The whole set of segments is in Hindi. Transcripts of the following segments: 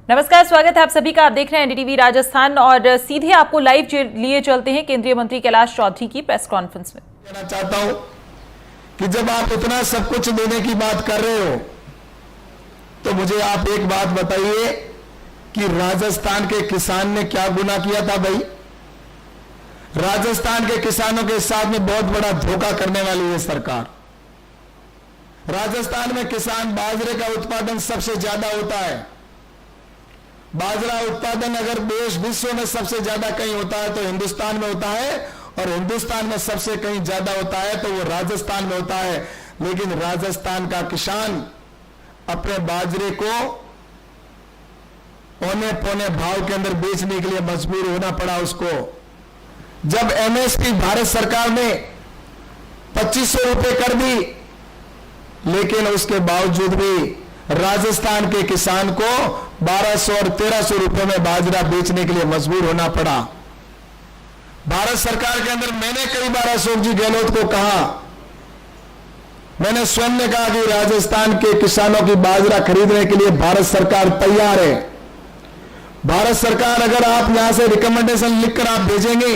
नमस्कार, स्वागत है आप सभी का। आप देख रहे हैं एनडीटीवी राजस्थान और सीधे आपको लाइव लिए चलते हैं केंद्रीय मंत्री कैलाश चौधरी की प्रेस कॉन्फ्रेंस में। कहना चाहता हूं कि जब आप इतना सब कुछ देने की बात कर रहे हो तो मुझे आप एक बात बताइए कि राजस्थान के किसान ने क्या गुनाह किया था भाई। राजस्थान के किसानों के साथ में बहुत बड़ा धोखा करने वाली है सरकार। राजस्थान में किसान बाजरे का उत्पादन सबसे ज्यादा होता है। बाजरा उत्पादन अगर देश विश्व में सबसे ज्यादा कहीं होता है तो हिंदुस्तान में होता है, और हिंदुस्तान में सबसे कहीं ज्यादा होता है तो वो राजस्थान में होता है। लेकिन राजस्थान का किसान अपने बाजरे को औने पौने भाव के अंदर बेचने के लिए मजबूर होना पड़ा उसको। जब एमएसपी भारत सरकार ने 2500 रुपए कर दी, लेकिन उसके बावजूद भी राजस्थान के किसान को 1200 और 1300 रुपए में बाजरा बेचने के लिए मजबूर होना पड़ा। भारत सरकार के अंदर मैंने कई बार अशोक जी गहलोत को कहा, मैंने स्वयं ने कहा कि राजस्थान के किसानों की बाजरा खरीदने के लिए भारत सरकार तैयार है। भारत सरकार अगर आप यहां से रिकमेंडेशन लिखकर आप भेजेंगे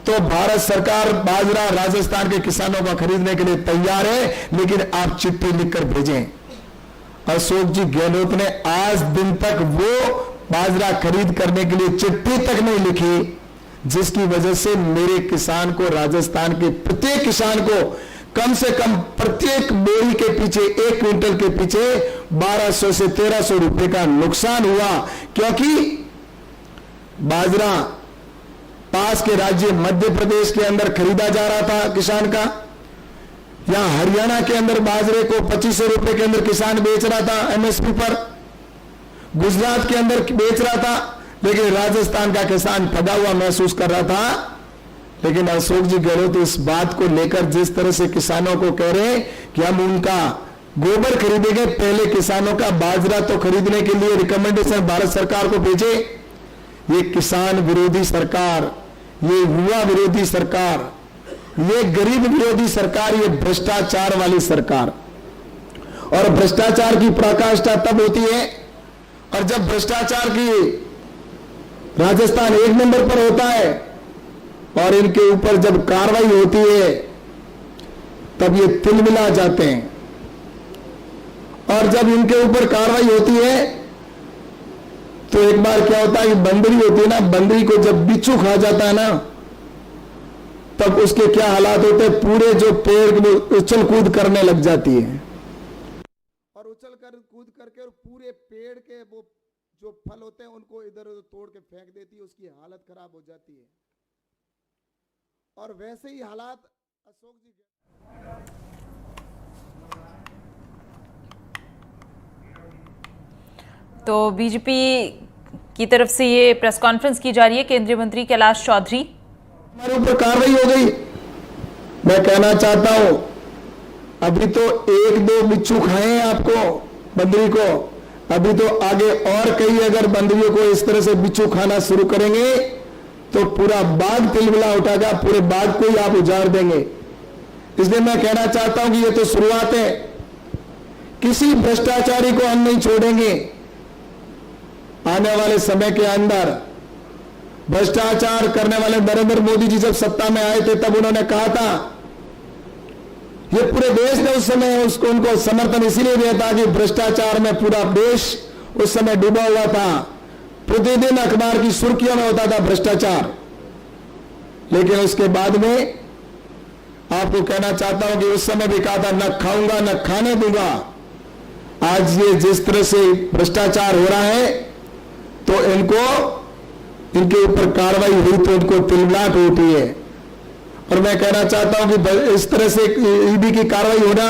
तो भारत सरकार बाजरा राजस्थान के किसानों का खरीदने के लिए तैयार है, लेकिन आप चिट्ठी लिखकर भेजें। अशोक जी गहलोत ने आज दिन तक वो बाजरा खरीद करने के लिए चिट्ठी तक नहीं लिखी, जिसकी वजह से मेरे किसान को, राजस्थान के प्रत्येक किसान को कम से कम प्रत्येक बोरी के पीछे, 1 क्विंटल के पीछे 1200 से 1300 रुपए का नुकसान हुआ। क्योंकि बाजरा पास के राज्य मध्य प्रदेश के अंदर खरीदा जा रहा था किसान का, यहां हरियाणा के अंदर बाजरे को 2500 रुपए के अंदर किसान बेच रहा था एमएसपी पर, गुजरात के अंदर बेच रहा था, लेकिन राजस्थान का किसान ठगा हुआ महसूस कर रहा था। लेकिन अशोक जी गहलोत इस बात को लेकर जिस तरह से किसानों को कह रहे हैं कि हम उनका गोबर खरीदेंगे, पहले किसानों का बाजरा तो खरीदने के लिए रिकमेंडेशन भारत सरकार को भेजे। ये किसान विरोधी सरकार, ये युवा विरोधी सरकार, ये गरीब विरोधी सरकार, ये भ्रष्टाचार वाली सरकार। और भ्रष्टाचार की पराकाष्ठा तब होती है और जब भ्रष्टाचार की राजस्थान 1 नंबर पर होता है और इनके ऊपर जब कार्रवाई होती है तब ये तिलमिला जाते हैं। और जब इनके ऊपर कार्रवाई होती है तो एक बार क्या होता है कि बंदरी होती है ना, बंदरी को जब बिच्छू खा जाता है ना, तब उसके क्या हालात होते हैं, पूरे जो पेड़ उछल कूद करने लग जाती है, और उछल कर कूद करके और पूरे पेड़ के वो जो फल होते हैं उनको इधर उधर तोड़ के फेंक देती है, उसकी हालत खराब हो जाती है। और वैसे ही हालात अशोक जी तो बीजेपी की तरफ से ये प्रेस कॉन्फ्रेंस की जा रही है। केंद्रीय मंत्री कैलाश चौधरी, हमारे ऊपर कार्रवाई हो गई। मैं कहना चाहता हूं, अभी तो 1-2 बिच्छू खाए हैं आपको, बंदरी को, अभी तो आगे और कई अगर बंदरियों को इस तरह से बिच्छू खाना शुरू करेंगे तो पूरा बाग तिलमिला उठाएगा, पूरे बाग को ही आप उजाड़ देंगे। इसलिए मैं कहना चाहता हूं कि ये तो शुरुआत है, किसी भ्रष्टाचारी को हम नहीं छोड़ेंगे। आने वाले समय के अंदर भ्रष्टाचार करने वाले नरेंद्र मोदी जी जब सत्ता में आए थे तब उन्होंने कहा था, ये पूरे देश ने उस समय उनको समर्थन इसीलिए दिया था कि भ्रष्टाचार में पूरा देश उस समय डूबा हुआ था, प्रतिदिन अखबार की सुर्खियों में होता था भ्रष्टाचार। लेकिन उसके बाद में आपको कहना चाहता हूं कि उस समय भी कहा था, न खाऊंगा न खाने दूंगा। आज ये जिस तरह से भ्रष्टाचार हो रहा है तो इनके ऊपर कार्रवाई हुई तो इनको तिलमिलाहट होती है। और मैं कहना चाहता हूं कि इस तरह से ईडी की कार्रवाई होना,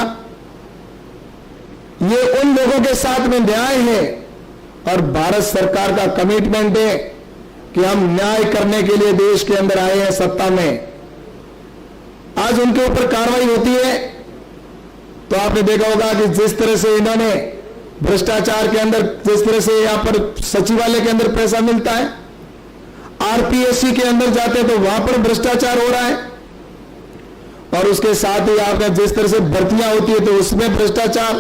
ये उन लोगों के साथ में न्याय है और भारत सरकार का कमिटमेंट है कि हम न्याय करने के लिए देश के अंदर आए हैं सत्ता में। आज उनके ऊपर कार्रवाई होती है तो आपने देखा होगा कि जिस तरह से इन्होंने भ्रष्टाचार के अंदर, जिस तरह से यहां पर सचिवालय के अंदर पैसा मिलता है, आरपीएससी के अंदर जाते तो वहां पर भ्रष्टाचार हो रहा है, और उसके साथ ही आपने जिस तरह से भर्तियां होती है तो उसमें भ्रष्टाचार,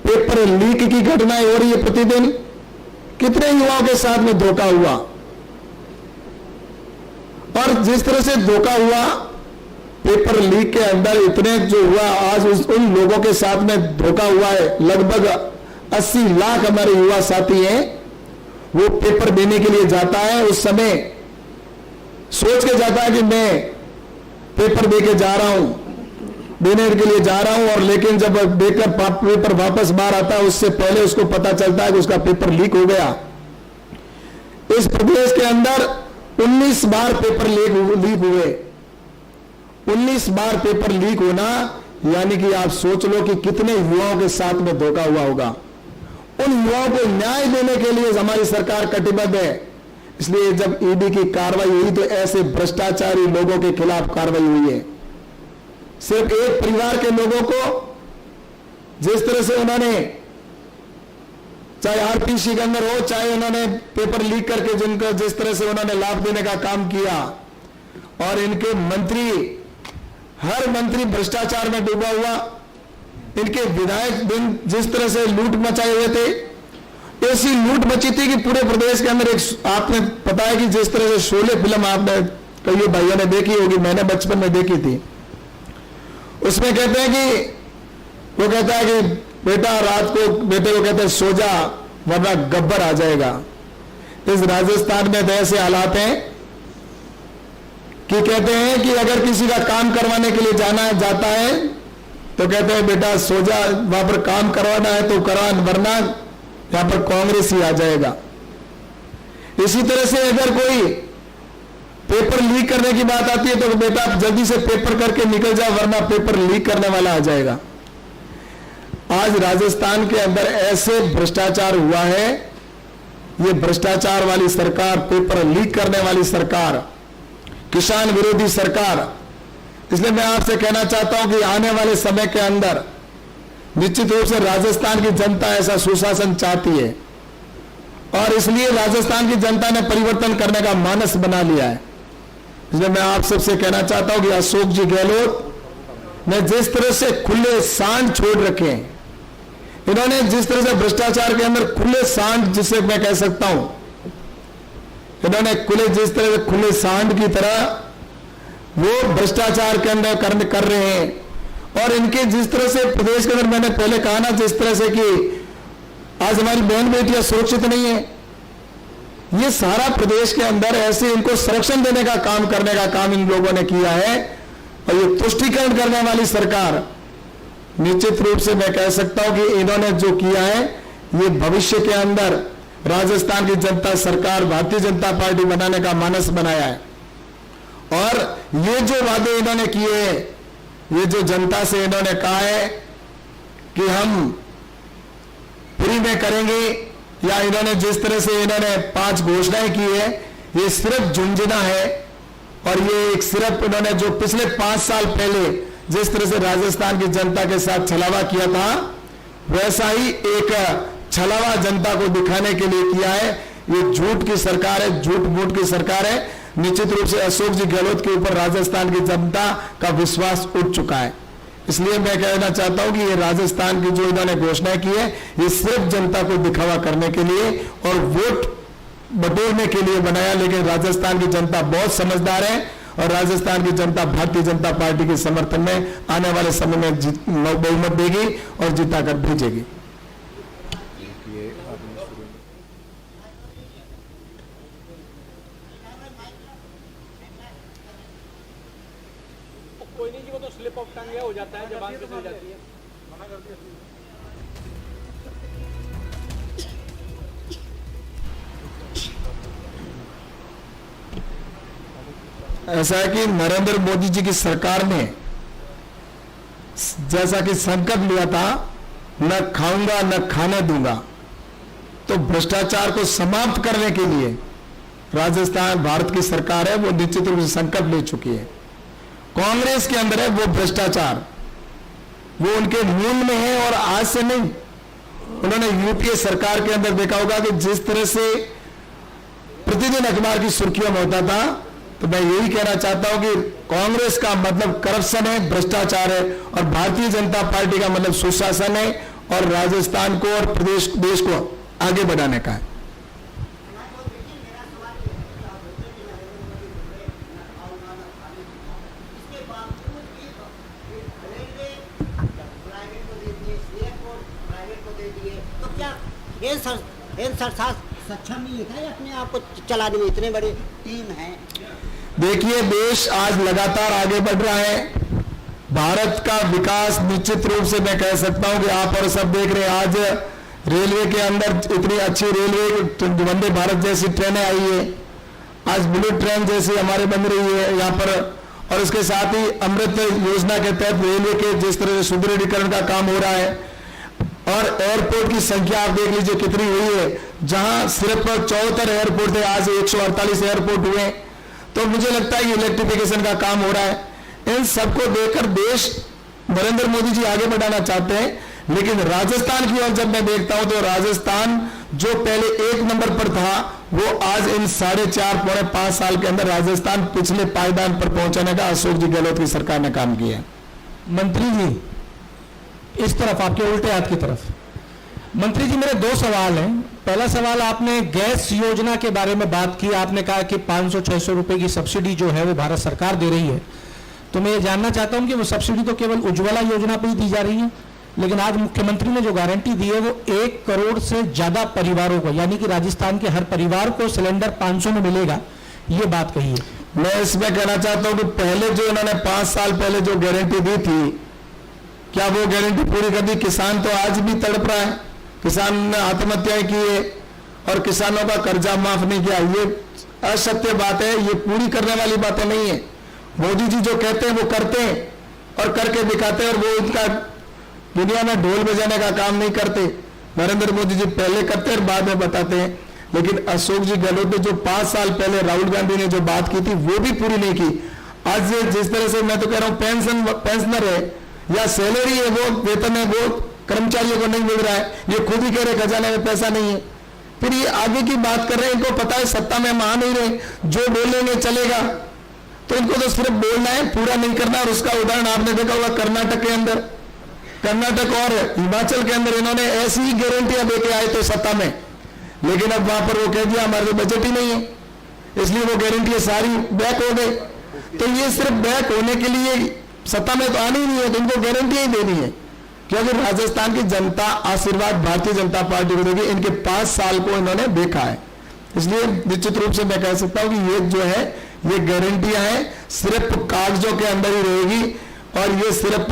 पेपर लीक की घटनाएं हो रही है प्रतिदिन। कितने युवाओं के साथ में धोखा हुआ, और जिस तरह से धोखा हुआ पेपर लीक के अंदर इतने जो हुआ, आज उन लोगों के साथ में धोखा हुआ है। लगभग 80 लाख हमारे युवा साथी हैं, वो पेपर देने के लिए जाता है, उस समय सोच के जाता है कि मैं पेपर दे के जा रहा हूं, देने के लिए जा रहा हूं, और लेकिन जब देकर पेपर वापस बाहर आता है उससे पहले उसको पता चलता है कि उसका पेपर लीक हो गया। इस प्रदेश के अंदर 19 बार पेपर लीक हुए। 19 बार पेपर लीक होना, यानी कि आप सोच लो कि कितने युवाओं के साथ में धोखा हुआ होगा। उन युवाओं को न्याय देने के लिए हमारी सरकार कटिबद्ध है। इसलिए जब ईडी की कार्रवाई हुई तो ऐसे भ्रष्टाचारी लोगों के खिलाफ कार्रवाई हुई है। सिर्फ एक परिवार के लोगों को जिस तरह से उन्होंने, चाहे आरपीसी के अंदर हो, चाहे उन्होंने पेपर लीक करके जिनको जिस तरह से उन्होंने लाभ देने का काम किया, और इनके मंत्री, हर मंत्री भ्रष्टाचार में डूबा हुआ, इनके विधायक जिस तरह से लूट मचाए हुए थे, ऐसी लूट मची थी कि पूरे प्रदेश के अंदर एक, आपने पता है कि जिस तरह से शोले फिल्म आपने कई भाइयों ने देखी होगी, मैंने बचपन में देखी थी। उसमें कहते हैं कि वो कहता है कि बेटा रात को बेटे को कहते हैं सो जा वरना गब्बर आ जाएगा। इस राजस्थान में ऐसे हालात हैं कि कहते हैं कि अगर किसी का काम करवाने के लिए जाता है तो कहते हैं बेटा सो जा, वहां पर काम करवाना है तो करवा, वरना यहां पर कांग्रेस ही आ जाएगा। इसी तरह से अगर कोई पेपर लीक करने की बात आती है तो बेटा जल्दी से पेपर करके निकल जा वरना पेपर लीक करने वाला आ जाएगा। आज राजस्थान के अंदर ऐसे भ्रष्टाचार हुआ है, ये भ्रष्टाचार वाली सरकार, पेपर लीक करने वाली सरकार, किसान विरोधी सरकार। इसलिए मैं आपसे कहना चाहता हूं कि आने वाले समय के अंदर निश्चित रूप से राजस्थान की जनता ऐसा सुशासन चाहती है, और इसलिए राजस्थान की जनता ने परिवर्तन करने का मानस बना लिया है। इसलिए मैं आप सबसे कहना चाहता हूं कि अशोक जी गहलोत ने जिस तरह से खुले सांड छोड़ रखे हैं, इन्होंने जिस तरह से भ्रष्टाचार के अंदर खुले सांड, जिसे मैं कह सकता हूं, इन्होंने जिस तरह से खुले सांड की तरह वो भ्रष्टाचार के अंदर कर रहे हैं। और इनके जिस तरह से प्रदेश के अंदर, मैंने पहले कहा ना, जिस तरह से कि आज हमारी बहन बेटियां सुरक्षित नहीं है, ये सारा प्रदेश के अंदर ऐसे इनको संरक्षण देने का काम करने का काम इन लोगों ने किया है। और ये तुष्टीकरण करने वाली सरकार, निश्चित रूप से मैं कह सकता हूं कि इन्होंने जो किया है, ये भविष्य के अंदर राजस्थान की जनता सरकार, भारतीय जनता पार्टी बनाने का मानस बनाया है। और ये जो वादे इन्होंने किए हैं, ये जो जनता से इन्होंने कहा है कि हम फ्री में करेंगे, या इन्होंने जिस तरह से इन्होंने 5 घोषणाएं की है, ये सिर्फ झुंझुना है। और ये एक सिर्फ इन्होंने जो पिछले 5 साल पहले जिस तरह से राजस्थान की जनता के साथ छलावा किया था, वैसा ही एक छलावा जनता को दिखाने के लिए किया है। ये झूठ की सरकार है, झूठ मूठ की सरकार है। निश्चित रूप से अशोक जी गहलोत के ऊपर राजस्थान की जनता का विश्वास उठ चुका है। इसलिए मैं कहना चाहता हूं कि ये राजस्थान की जो इन्होंने घोषणाएं की है, ये सिर्फ जनता को दिखावा करने के लिए और वोट बटोरने के लिए बनाया। लेकिन राजस्थान की जनता बहुत समझदार है, और राजस्थान की जनता भारतीय जनता पार्टी के समर्थन में आने वाले समय में बहुमत देगी और जिताकर भेजेगी। कोई नहीं जी, वो तो स्लिप ऑफ टंग हो जाता है, जबान फिसल जाती है। मना कर दिया। ऐसा है कि नरेंद्र मोदी जी की सरकार ने जैसा कि संकल्प लिया था, न खाऊंगा न खाने दूंगा, तो भ्रष्टाचार को समाप्त करने के लिए राजस्थान भारत की सरकार है वो निश्चित रूप से संकल्प ले चुकी है। कांग्रेस के अंदर है वो भ्रष्टाचार, वो उनके मूल में है और आज से नहीं। उन्होंने यूपीए सरकार के अंदर देखा होगा कि जिस तरह से प्रतिदिन अखबार की सुर्खियों में होता था, तो मैं यही कहना चाहता हूं कि कांग्रेस का मतलब करप्शन है, भ्रष्टाचार है, और भारतीय जनता पार्टी का मतलब सुशासन है और राजस्थान को और प्रदेश देश को आगे बढ़ाने का है। संस्था सक्षम नहीं है अपने आप को चलाने में, इतने बड़े टीम है। देखिए, देश आज लगातार आगे बढ़ रहा है। भारत का विकास निश्चित रूप से मैं कह सकता हूं कि आप और सब देख रहे हैं, आज रेलवे के अंदर इतनी अच्छी रेलवे, वंदे भारत जैसी ट्रेनें आई है, आज बुलेट ट्रेन जैसी हमारे बन रही है यहाँ पर, और इसके साथ ही अमृत योजना के तहत रेलवे के जिस तरह से सुदृढ़ीकरण का काम हो रहा है, और एयरपोर्ट की संख्या आप देख लीजिए कितनी हुई है। जहां सिर्फ 74 एयरपोर्ट थे, आज 148 एयरपोर्ट हुए। तो मुझे लगता है कि इलेक्ट्रिफिकेशन का काम हो रहा है। इन सबको देखकर देश नरेंद्र मोदी जी आगे बढ़ाना चाहते हैं। लेकिन राजस्थान की ओर जब मैं देखता हूं तो राजस्थान जो पहले 1 नंबर पर था, वो आज इन 4.5 पौने 5 साल के अंदर राजस्थान पिछले पायदान पर पहुंचाने का अशोक जी गहलोत की सरकार ने काम किया है। मंत्री जी, इस तरफ आपके उल्टे हाथ की तरफ। मंत्री जी, मेरे 2 सवाल हैं। पहला सवाल, आपने गैस योजना के बारे में बात की, आपने कहा कि 500-600 रुपए की सब्सिडी जो है वो भारत सरकार दे रही है। तो मैं ये जानना चाहता हूं कि वो सब्सिडी तो केवल उज्ज्वला योजना पर ही दी जा रही है, लेकिन आज मुख्यमंत्री ने जो गारंटी दी है वो 1 करोड़ से ज्यादा परिवारों को, यानी कि राजस्थान के हर परिवार को सिलेंडर 500 में मिलेगा, ये बात कही है। मैं इसमें कहना चाहता हूं कि पहले जो इन्होंने 5 साल पहले जो गारंटी दी थी, क्या वो गारंटी पूरी कर दी? किसान तो आज भी तड़प रहा है, किसान ने आत्महत्याएं की है और किसानों का कर्जा माफ नहीं किया। ये असत्य बात है, ये पूरी करने वाली बातें नहीं है। मोदी जी जो कहते हैं वो करते हैं और करके दिखाते हैं, और वो इनका दुनिया में ढोल बजाने का काम नहीं करते। नरेंद्र मोदी जी पहले करते हैं और बाद में बताते हैं। लेकिन अशोक जी गहलोत ने जो 5 साल पहले राहुल गांधी ने जो बात की थी वो भी पूरी नहीं की। आज जिस तरह से मैं तो कह रहा हूं पेंशनर है या सैलरी है, वो वेतन है, वो कर्मचारियों को नहीं मिल रहा है। ये खुद ही कह रहे खजाने में पैसा नहीं है, फिर ये आगे की बात कर रहे हैं। इनको पता है सत्ता में हम आ नहीं रहे, जो बोलेंगे चलेगा, तो इनको तो सिर्फ बोलना है, पूरा नहीं करना। और उसका उदाहरण आपने देखा होगा कर्नाटक के अंदर, कर्नाटक और हिमाचल के अंदर इन्होंने ऐसी ही गारंटियां देके आए थे सत्ता में, लेकिन अब वहां पर वो कह दिया हमारे बजट ही नहीं है, इसलिए वो गारंटियां सारी बैक हो गई। तो ये सिर्फ बैक होने के लिए सत्ता में तो आनी ही नहीं है, तो इनको गारंटियां ही देनी है, क्योंकि राजस्थान की जनता आशीर्वाद भारतीय जनता पार्टी को देगी। इनके 5 साल को इन्होंने देखा है, इसलिए निश्चित रूप से मैं कह सकता हूं कि ये जो है ये गारंटियां हैं सिर्फ कागजों के अंदर ही रहेगी, और ये सिर्फ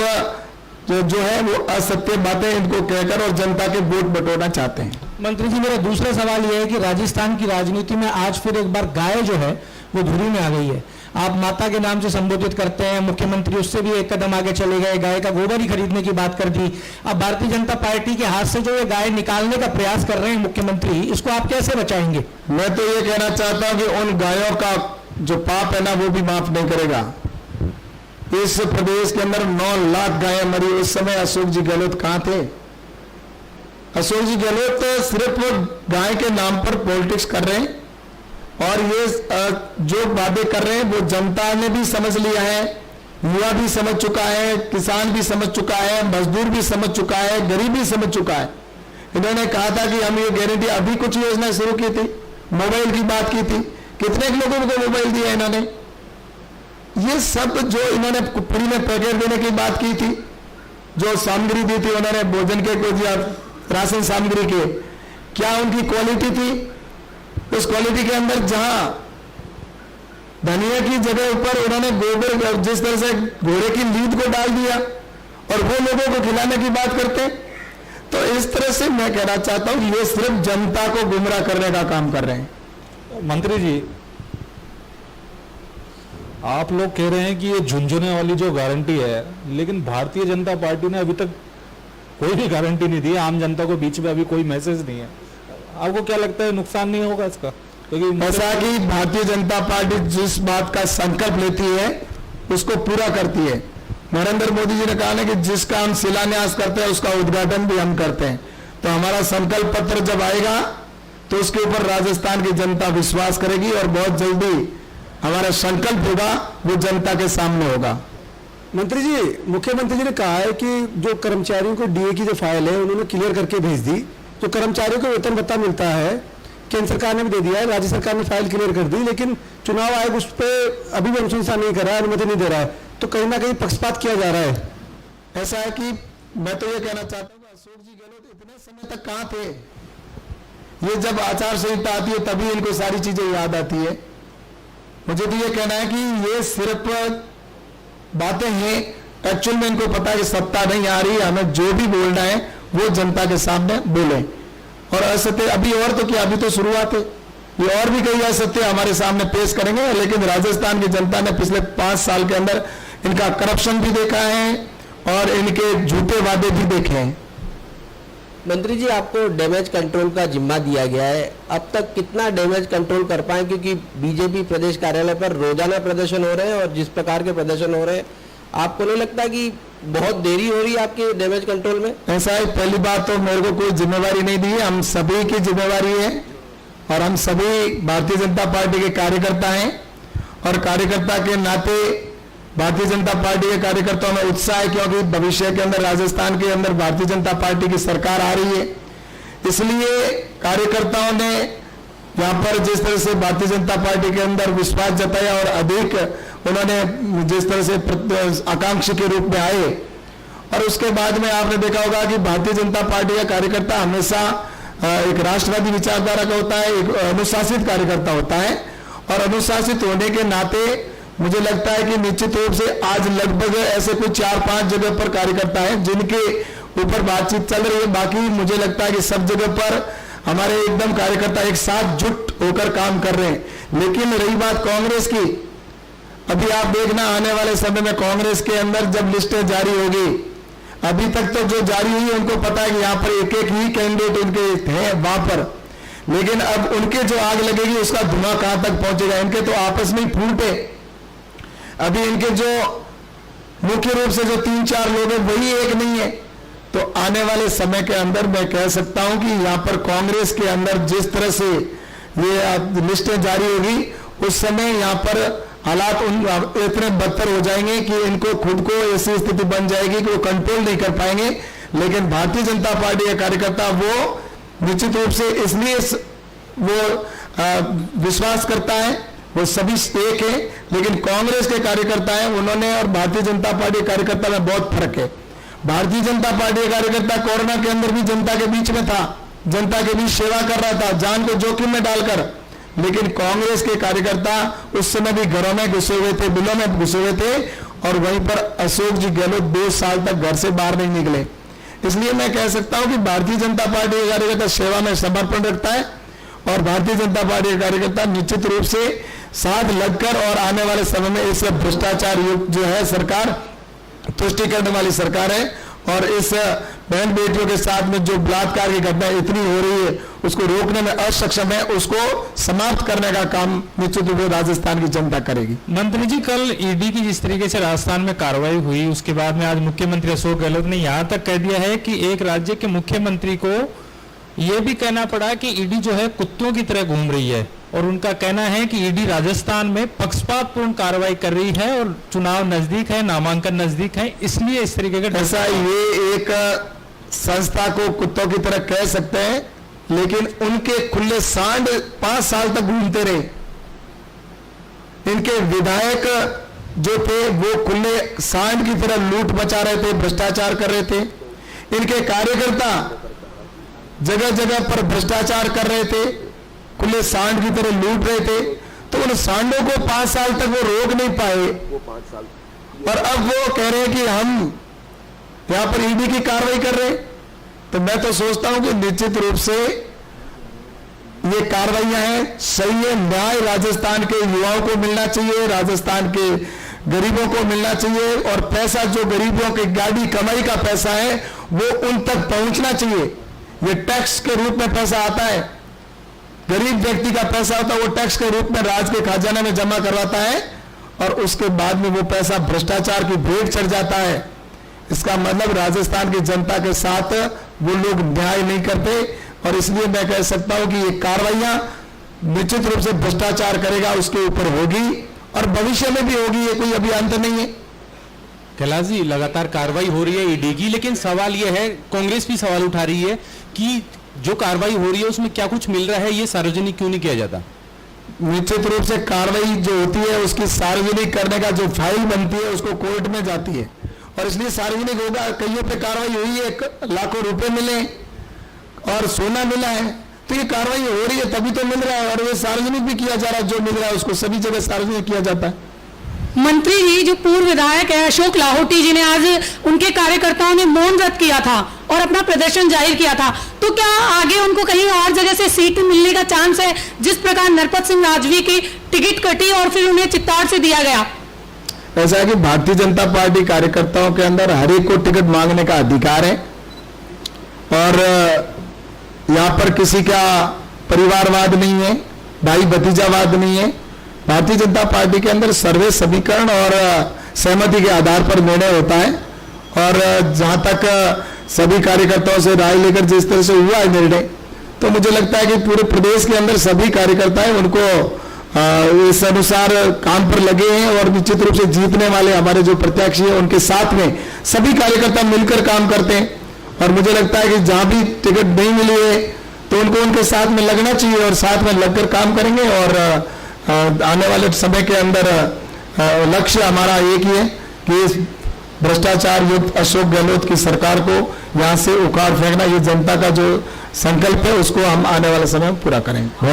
जो है वो असत्य बातें इनको कहकर और जनता के वोट बटोरना चाहते हैं। मंत्री जी, मेरा दूसरा सवाल यह है कि राजस्थान की राजनीति में आज फिर एक बार गाय जो है वो धुरी में आ गई है। आप माता के नाम से संबोधित करते हैं, मुख्यमंत्री उससे भी एक कदम आगे चले गए, गाय का गोबर ही खरीदने की बात कर दी। अब भारतीय जनता पार्टी के हाथ से जो ये गाय निकालने का प्रयास कर रहे हैं मुख्यमंत्री, इसको आप कैसे बचाएंगे? मैं तो ये कहना चाहता हूं कि उन गायों का जो पाप है ना वो भी माफ नहीं करेगा। इस प्रदेश के अंदर 9 लाख गायें मरी, उस समय अशोक जी गहलोत कहां थे? अशोक जी गहलोत तो सिर्फ गाय के नाम पर पॉलिटिक्स कर रहे हैं, और ये जो वादे कर रहे हैं वो जनता ने भी समझ लिया है, युवा भी समझ चुका है, किसान भी समझ चुका है, मजदूर भी समझ चुका है, गरीब भी समझ चुका है। इन्होंने कहा था कि हम ये गारंटी, अभी कुछ योजना शुरू की थी, मोबाइल की बात की थी, कितने लोगों को मोबाइल दिया इन्होंने? ये सब जो इन्होंने फ्री में पैकेट देने की बात की थी, जो सामग्री दी थी उन्होंने भोजन के कुछ राशन सामग्री के, क्या उनकी क्वालिटी थी? उस क्वालिटी के अंदर जहां धनिया की जगह ऊपर उन्होंने गोबर, जिस तरह से घोड़े की लीद को डाल दिया और वो लोगों को खिलाने की बात करते, तो इस तरह से मैं कहना चाहता हूं कि ये सिर्फ जनता को गुमराह करने का काम कर रहे हैं। मंत्री जी, आप लोग कह रहे हैं कि ये झुंझुने वाली जो गारंटी है, लेकिन भारतीय जनता पार्टी ने अभी तक कोई भी गारंटी नहीं दी। आम जनता को बीच में अभी कोई मैसेज नहीं है। आपको क्या लगता है नुकसान नहीं होगा इसका? क्योंकि ऐसा कि भारतीय जनता पार्टी जिस बात का संकल्प लेती है उसको पूरा करती है। नरेंद्र मोदी जी ने कहा ना कि जिसका हम शिलान्यास करते हैं उसका उद्घाटन भी हम करते हैं। तो हमारा संकल्प पत्र जब आएगा तो उसके ऊपर राजस्थान की जनता विश्वास करेगी, और बहुत जल्दी हमारा संकल्प होगा वो जनता के सामने होगा। मंत्री जी, मुख्यमंत्री जी ने कहा है कि जो कर्मचारियों को डीए की जो फाइल है उन्होंने क्लियर करके भेज दी। जो कर्मचारियों को वेतन भत्ता मिलता है केंद्र सरकार ने भी दे दिया है, राज्य सरकार ने फाइल क्लियर कर दी, लेकिन चुनाव आयोग उस पर अभी भी अनुशंसा नहीं कर रहा है, अनुमति नहीं दे रहा है। तो कहीं ना कहीं पक्षपात किया जा रहा है। ऐसा है कि मैं तो ये कहना चाहता हूँ कि अशोक जी गहलोत इतने समय तक कहाँ थे? ये जब आचार संहिता आती है तभी इनको सारी चीजें याद आती है। मुझे तो ये कहना है कि ये सिर्फ बातें हैं, एक्चुअल में इनको पता है कि सत्ता नहीं आ रही, हमें जो भी बोलना है वो जनता के सामने बोले। और असत्य अभी और तो क्या, अभी तो शुरुआत है, ये और भी कई असत्य हमारे सामने पेश करेंगे। लेकिन राजस्थान की जनता ने पिछले 5 साल के अंदर इनका करप्शन भी देखा है और इनके झूठे वादे भी देखे हैं। मंत्री जी, आपको डैमेज कंट्रोल का जिम्मा दिया गया है, अब तक कितना डैमेज कंट्रोल कर पाए? क्योंकि बीजेपी प्रदेश कार्यालय पर रोजाना प्रदर्शन हो रहे हैं और जिस प्रकार के प्रदर्शन हो रहे हैं, आपको नहीं लगता कि बहुत देरी हो रही है आपके डैमेज कंट्रोल में? ऐसा है, पहली बात तो मेरे को कोई जिम्मेवारी नहीं दी है, हम सभी की जिम्मेवारी है और हम सभी भारतीय जनता पार्टी के कार्यकर्ता हैं और कार्यकर्ता के नाते भारतीय जनता पार्टी के कार्यकर्ताओं में उत्साह है, क्योंकि भविष्य के अंदर राजस्थान के अंदर भारतीय जनता पार्टी की सरकार आ रही है। इसलिए कार्यकर्ताओं ने यहाँ पर जिस तरह से भारतीय जनता पार्टी के अंदर विश्वास जताया और अधिक उन्होंने जिस तरह से आकांक्षी के रूप में आए, और उसके बाद में आपने देखा होगा कि भारतीय जनता पार्टी का कार्यकर्ता हमेशा एक राष्ट्रवादी विचारधारा का होता है, एक अनुशासित कार्यकर्ता होता है। और अनुशासित होने के नाते मुझे लगता है कि निश्चित रूप से आज लगभग ऐसे कोई 4-5 जगह पर कार्यकर्ता हैं जिनके ऊपर बातचीत चल रही है। बाकी मुझे लगता है कि सब जगह पर हमारे एकदम कार्यकर्ता एक साथ जुट होकर काम कर रहे हैं। लेकिन रही बात कांग्रेस की, अभी आप देखना आने वाले समय में कांग्रेस के अंदर जब लिस्टें जारी होगी, अभी तक तो जो जारी हुई है उनको पता है कि यहाँ पर एक एक ही कैंडिडेट उनके हैं वहां पर, लेकिन अब उनके जो आग लगेगी उसका धुआं कहां तक पहुंचेगा? इनके तो आपस में ही फूटे। अभी इनके जो मुख्य रूप से जो 3-4 लोग हैं वही एक नहीं है। तो आने वाले समय के अंदर मैं कह सकता हूं कि यहाँ पर कांग्रेस के अंदर जिस तरह से ये लिस्टें जारी होगी उस समय यहाँ पर हालात इतने बदतर हो जाएंगे कि इनको खुद को ऐसी स्थिति बन जाएगी कि वो कंट्रोल नहीं कर पाएंगे। लेकिन भारतीय जनता पार्टी के कार्यकर्ता वो निश्चित रूप से इसलिए वो विश्वास करता है, वो सभी एक है। लेकिन कांग्रेस के कार्यकर्ता हैं उन्होंने और भारतीय जनता पार्टी के कार्यकर्ता में बहुत फर्क है। भारतीय जनता पार्टी के कार्यकर्ता कोरोना के अंदर भी जनता के बीच में था, जनता के बीच सेवा कर रहा था जान को जोखिम में डालकर। लेकिन कांग्रेस के कार्यकर्ता उस समय भी घरों में घुसे हुए थे, बिलों में घुसे हुए थे और वहीं पर अशोक जी गहलोत 2 साल तक घर से बाहर नहीं निकले। इसलिए मैं कह सकता हूं कि भारतीय जनता पार्टी का कार्यकर्ता सेवा में समर्पण रखता है और भारतीय जनता पार्टी का कार्यकर्ता निश्चित रूप से साथ लगकर और आने वाले समय में इस भ्रष्टाचार युक्त जो है सरकार तुष्टि करने वाली सरकार है और इस बहन बेटियों के साथ में जो बलात्कार की घटना इतनी हो रही है उसको रोकने में असक्षम है, उसको समाप्त करने का काम निश्चित रूप से राजस्थान की जनता करेगी। मंत्री जी, कल ईडी की जिस तरीके से राजस्थान में कार्रवाई हुई उसके बाद में आज मुख्यमंत्री अशोक गहलोत ने यहां तक कह दिया है कि एक राज्य के मुख्यमंत्री को यह भी कहना पड़ा कि ईडी जो है कुत्तों की तरह घूम रही है और उनका कहना है कि ईडी राजस्थान में पक्षपातपूर्ण कार्रवाई कर रही है और चुनाव नजदीक है, नामांकन नजदीक है, इसलिए इस तरीके का ऐसा ये एक संस्था को कुत्तों की तरह कह सकते हैं, लेकिन उनके खुले सांड 5 साल तक घूमते रहे। इनके विधायक जो थे वो खुले सांड की तरह लूट मचा रहे थे, भ्रष्टाचार कर रहे थे। इनके कार्यकर्ता जगह जगह पर भ्रष्टाचार कर रहे थे, खुले सांड की तरह लूट रहे थे। तो उन सांडों को 5 साल तक वो रोक नहीं पाए और अब वो कह रहे हैं कि हम यहां पर ईडी की कार्रवाई कर रहे हैं। तो मैं तो सोचता हूं कि निश्चित रूप से ये कार्रवाइयां हैं, सही है, न्याय राजस्थान के युवाओं को मिलना चाहिए, राजस्थान के गरीबों को मिलना चाहिए और पैसा जो गरीबों की गाड़ी कमाई का पैसा है वो उन तक पहुंचना चाहिए। ये टैक्स के रूप में पैसा आता है, गरीब व्यक्ति का पैसा होता है, वो टैक्स के रूप में राज्य के खजाने में जमा करवाता है और उसके बाद में वो पैसा भ्रष्टाचार की भेंट चढ़ जाता है। इसका मतलब राजस्थान की जनता के साथ वो लोग न्याय नहीं करते और इसलिए मैं कह सकता हूं कि ये कार्रवाइयां निश्चित रूप से भ्रष्टाचार करेगा उसके ऊपर होगी और भविष्य में भी होगी, ये कोई अभी अंत नहीं है। कैलाश जी, लगातार कार्रवाई हो रही है ईडी की, लेकिन सवाल यह है, कांग्रेस भी सवाल उठा रही है कि जो कार्रवाई हो रही है उसमें क्या कुछ मिल रहा है, ये सार्वजनिक क्यों नहीं किया जाता? निश्चित रूप से कार्रवाई जो होती है उसकी सार्वजनिक करने का जो फाइल बनती है उसको कोर्ट में जाती है और इसलिए सार्वजनिक होगा। कईयों पे कार्रवाई हुई है, लाखों रुपए मिले और सोना मिला है, तो ये कार्रवाई हो रही है तभी तो मिल रहा है और ये सार्वजनिक भी किया जा रहा है। जो मिल रहा है उसको सभी जगह सार्वजनिक किया जाता है। मंत्री जी, जो पूर्व विधायक है अशोक लाहोटी जी ने आज उनके कार्यकर्ताओं ने मौन व्रत किया था और अपना प्रदर्शन जाहिर किया था, तो क्या आगे उनको कहीं और जगह से सीट मिलने का चांस है, जिस प्रकार नरपत सिंह राजवी की टिकट कटी और फिर उन्हें चित्तौड़ से दिया गया? ऐसा है कि भारतीय जनता पार्टी कार्यकर्ताओं के अंदर हर एक को टिकट मांगने का अधिकार है और यहाँ पर किसी का परिवारवाद नहीं है, भाई भतीजावाद नहीं है। भारतीय जनता पार्टी के अंदर सर्वे समीकरण और सहमति के आधार पर निर्णय होता है और जहां तक सभी कार्यकर्ताओं से राय लेकर जिस तरह से हुआ है निर्णय, तो मुझे लगता है कि पूरे प्रदेश के अंदर सभी कार्यकर्ता हैं उनको इस अनुसार काम पर लगे हैं और निश्चित रूप से जीतने वाले हमारे जो प्रत्याशी हैं उनके साथ में सभी कार्यकर्ता मिलकर काम करते हैं और मुझे लगता है कि जहां भी टिकट नहीं मिली है तो उनको उनके साथ में लगना चाहिए और साथ में लगकर काम करेंगे और आने वाले समय के अंदर लक्ष्य हमारा एक ही है कि इस भ्रष्टाचार युक्त अशोक गहलोत की सरकार को यहां से उखाड़ फेंकना, ये जनता का जो संकल्प है उसको हम आने वाले समय में पूरा करेंगे।